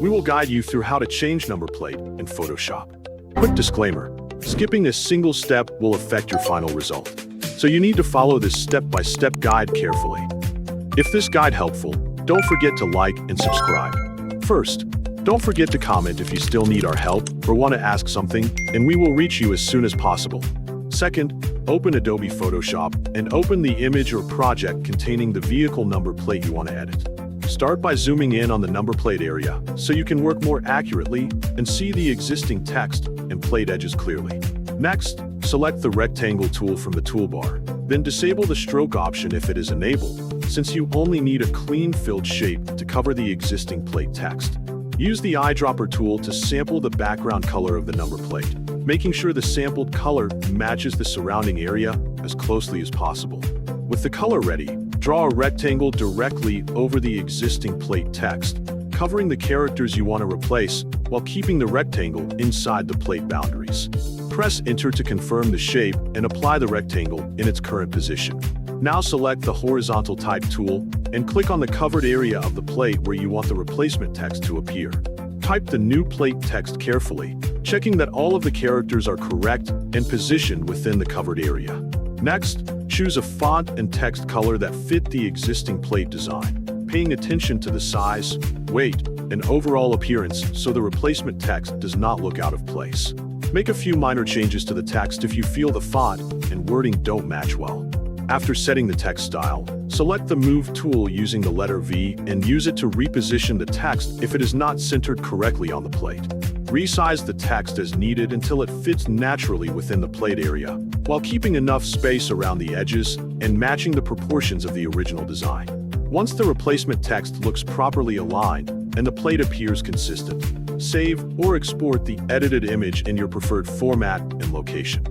We will guide you through how to change number plate in Photoshop. Quick disclaimer, skipping a single step will affect your final result, so you need to follow this step-by-step guide carefully. If this guide helpful, don't forget to like and subscribe. First, don't forget to comment if you still need our help or want to ask something, and we will reach you as soon as possible. Second, open Adobe Photoshop and open the image or project containing the vehicle number plate you want to edit. Start by zooming in on the number plate area so you can work more accurately and see the existing text and plate edges clearly. Next, select the rectangle tool from the toolbar. Then disable the stroke option if it is enabled, since you only need a clean filled shape to cover the existing plate text. Use the eyedropper tool to sample the background color of the number plate, making sure the sampled color matches the surrounding area as closely as possible. With the color ready, draw a rectangle directly over the existing plate text, covering the characters you want to replace while keeping the rectangle inside the plate boundaries. Press Enter to confirm the shape and apply the rectangle in its current position. Now select the horizontal type tool and click on the covered area of the plate where you want the replacement text to appear. Type the new plate text carefully, checking that all of the characters are correct and positioned within the covered area. Next, choose a font and text color that fit the existing plate design, paying attention to the size, weight, and overall appearance so the replacement text does not look out of place. Make a few minor changes to the text if you feel the font and wording don't match well. After setting the text style, select the Move tool using the letter V and use it to reposition the text if it is not centered correctly on the plate. Resize the text as needed until it fits naturally within the plate area, while keeping enough space around the edges and matching the proportions of the original design. Once the replacement text looks properly aligned and the plate appears consistent, save or export the edited image in your preferred format and location.